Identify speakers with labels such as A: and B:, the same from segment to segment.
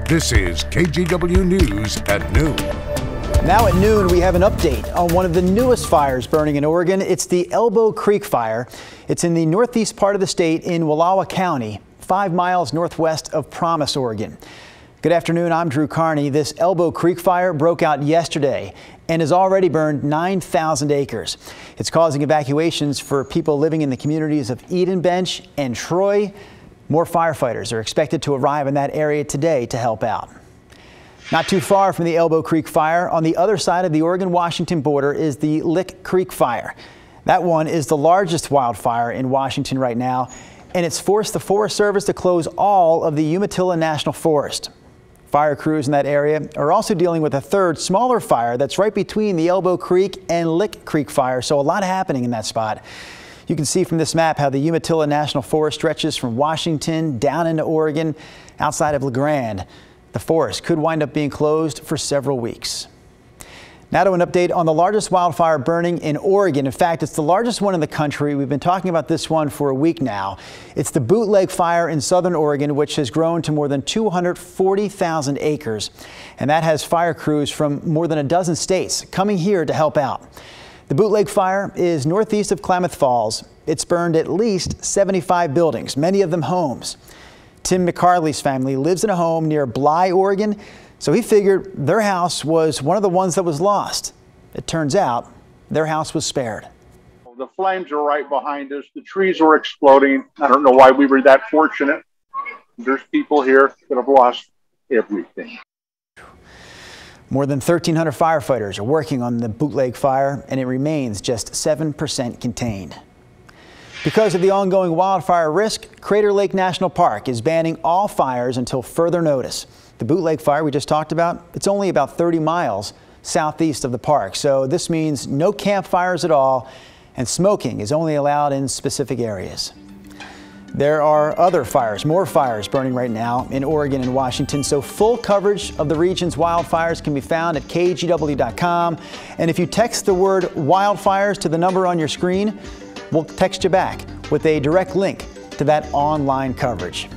A: This is KGW News at noon.
B: Now at noon, we have an update on one of the newest fires burning in Oregon. It's the Elbow Creek Fire. It's in the northeast part of the state in Wallowa County, 5 miles northwest of Promise, Oregon. Good afternoon, I'm Drew Carney. This Elbow Creek Fire broke out yesterday and has already burned 9,000 acres. It's causing evacuations for people living in the communities of Eden Bench and Troy. More firefighters are expected to arrive in that area today to help out. Not too far from the Elbow Creek Fire, on the other side of the Oregon-Washington border, is the Lick Creek Fire. That one is the largest wildfire in Washington right now, and it's forced the Forest Service to close all of the Umatilla National Forest. Fire crews in that area are also dealing with a third, smaller fire that's right between the Elbow Creek and Lick Creek Fire, so a lot happening in that spot. You can see from this map how the Umatilla National Forest stretches from Washington down into Oregon outside of La Grande. The forest could wind up being closed for several weeks. Now to an update on the largest wildfire burning in Oregon. In fact, it's the largest one in the country. We've been talking about this one for a week now. It's the Bootleg fire in southern Oregon, which has grown to more than 240,000 acres. And that has fire crews from more than a dozen states coming here to help out. The Bootleg fire is northeast of Klamath Falls. It's burned at least 75 buildings, many of them homes. Tim McCarley's family lives in a home near Bly, Oregon, so he figured their house was one of the ones that was lost. It turns out their house was spared.
C: The flames are right behind us. The trees were exploding. I don't know why we were that fortunate. There's people here that have lost everything.
B: More than 1,300 firefighters are working on the Bootleg fire, and it remains just 7% contained. Because of the ongoing wildfire risk, Crater Lake National Park is banning all fires until further notice. The Bootleg fire we just talked about, it's only about 30 miles southeast of the park, so this means no campfires at all, and smoking is only allowed in specific areas. There are other fires, more fires burning right now in Oregon and Washington, so full coverage of the region's wildfires can be found at KGW.com. And if you text the word wildfires to the number on your screen, we'll text you back with a direct link to that online coverage.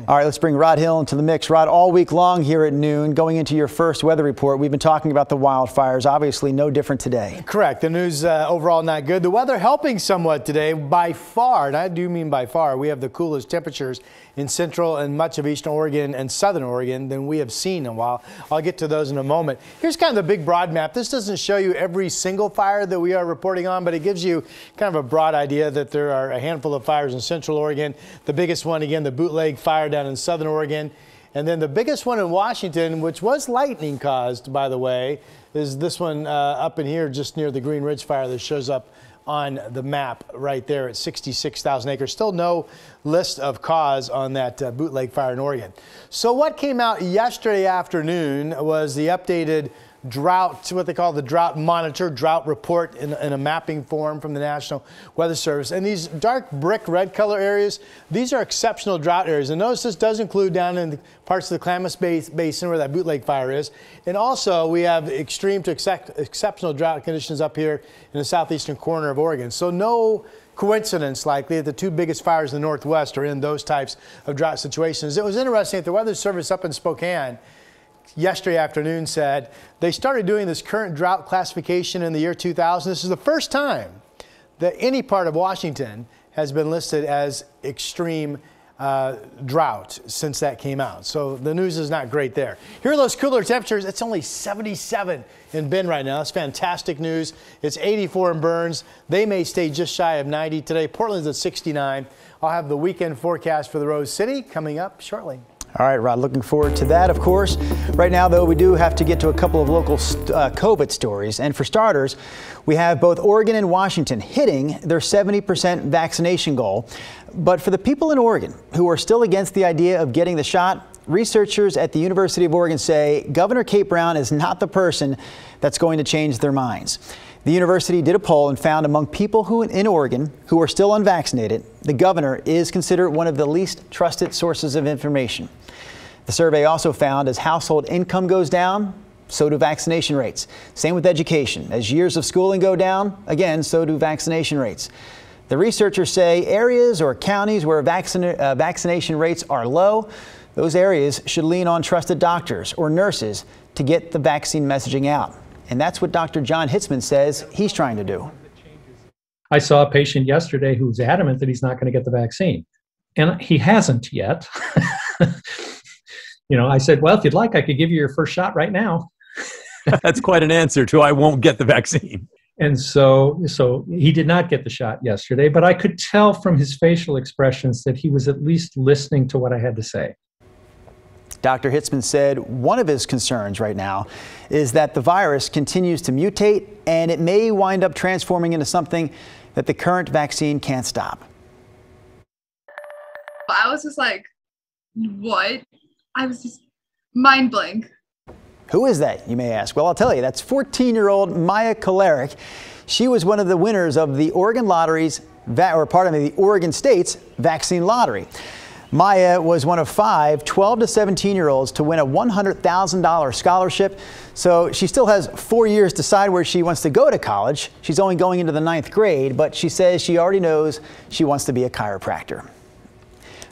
B: All right, let's bring Rod Hill into the mix. Rod, all week long here at noon, going into your first weather report, we've been talking about the wildfires, obviously no different today.
D: Correct. The news overall not good. The weather helping somewhat today by far, and I do mean by far, we have the coolest temperatures in central and much of eastern Oregon and southern Oregon than we have seen in a while. I'll get to those in a moment. Here's kind of the big broad map. This doesn't show you every single fire that we are reporting on, but it gives you kind of a broad idea that there are a handful of fires in central Oregon. The biggest one, again, the Bootleg fire down in southern Oregon. And then the biggest one in Washington, which was lightning caused, by the way, is this one up in here just near the Green Ridge fire that shows up on the map right there at 66,000 acres. Still no list of cause on that Bootleg fire in Oregon. So what came out yesterday afternoon was the updated drought, what they call the drought monitor, drought report in a mapping form from the National Weather Service. And these dark brick red color areas, these are exceptional drought areas. And notice this does include down in the parts of the Klamath Basin where that Bootleg fire is. And also we have extreme to exceptional drought conditions up here in the southeastern corner of Oregon. So no coincidence likely that the two biggest fires in the Northwest are in those types of drought situations. It was interesting that the Weather Service up in Spokane yesterday afternoon said they started doing this current drought classification in the year 2000. This is the first time that any part of Washington has been listed as extreme drought since that came out. So the news is not great there. Here are those cooler temperatures. It's only 77 in Bend right now. That's fantastic news. It's 84 in Burns. They may stay just shy of 90 today. Portland's at 69. I'll have the weekend forecast for the Rose City coming up shortly.
B: All right, Rod, looking forward to that, of course. Right now, though, we do have to get to a couple of local COVID stories. And for starters, we have both Oregon and Washington hitting their 70% vaccination goal. But for the people in Oregon who are still against the idea of getting the shot, researchers at the University of Oregon say Governor Kate Brown is not the person that's going to change their minds. The university did a poll and found among people in Oregon who are still unvaccinated, the governor is considered one of the least trusted sources of information. The survey also found as household income goes down, so do vaccination rates. Same with education. As years of schooling go down, again, so do vaccination rates. The researchers say areas or counties where vaccination rates are low, those areas should lean on trusted doctors or nurses to get the vaccine messaging out. And that's what Dr. John Hitzman says he's trying to do.
E: I saw a patient yesterday who was adamant that he's not going to get the vaccine, and he hasn't yet. I said, well, if you'd like, I could give you your first shot right now.
F: That's quite an answer to I won't get the vaccine.
E: And so he did not get the shot yesterday, but I could tell from his facial expressions that he was at least listening to what I had to say.
B: Dr. Hitzman said one of his concerns right now is that the virus continues to mutate and it may wind up transforming into something that the current vaccine can't stop.
G: I was just like, what? I was just mind blank.
B: Who is that, you may ask? Well, I'll tell you, that's 14-year-old Maya Kolarik. She was one of the winners of the Oregon the Oregon State's vaccine lottery. Maya was one of 5 12 to 17-year-olds to win a $100,000 scholarship. So she still has 4 years to decide where she wants to go to college. She's only going into the 9th grade, but she says she already knows she wants to be a chiropractor.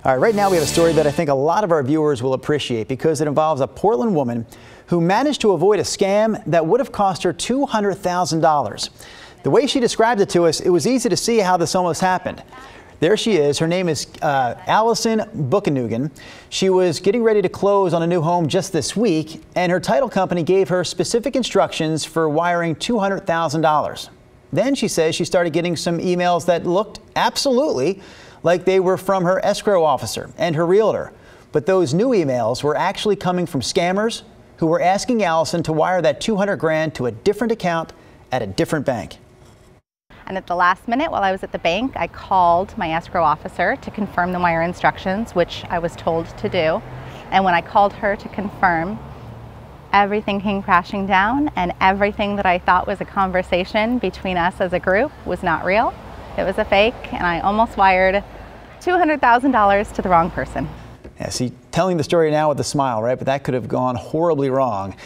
B: All right, right now we have a story that I think a lot of our viewers will appreciate because it involves a Portland woman who managed to avoid a scam that would have cost her $200,000. The way she described it to us, it was easy to see how this almost happened. There she is. Her name is Allison Buchanugan. She was getting ready to close on a new home just this week, and her title company gave her specific instructions for wiring $200,000. Then she says she started getting some emails that looked absolutely like they were from her escrow officer and her realtor. But those new emails were actually coming from scammers who were asking Allison to wire that $200,000 to a different account at a different bank.
H: And at the last minute, while I was at the bank, I called my escrow officer to confirm the wire instructions, which I was told to do. And when I called her to confirm, everything came crashing down, and everything that I thought was a conversation between us as a group was not real. It was a fake, and I almost wired $200,000 to the wrong person.
B: Yeah, see, telling the story now with a smile, right? But that could have gone horribly wrong.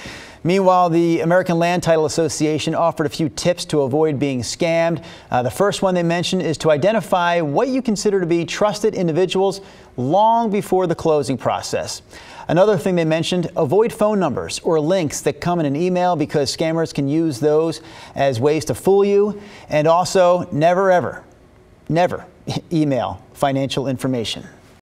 B: Meanwhile, the American Land Title Association offered a few tips to avoid being scammed. The first one they mentioned is to identify what you consider to be trusted individuals long before the closing process. Another thing they mentioned, avoid phone numbers or links that come in an email because scammers can use those as ways to fool you. And also, never, ever, never email financial information.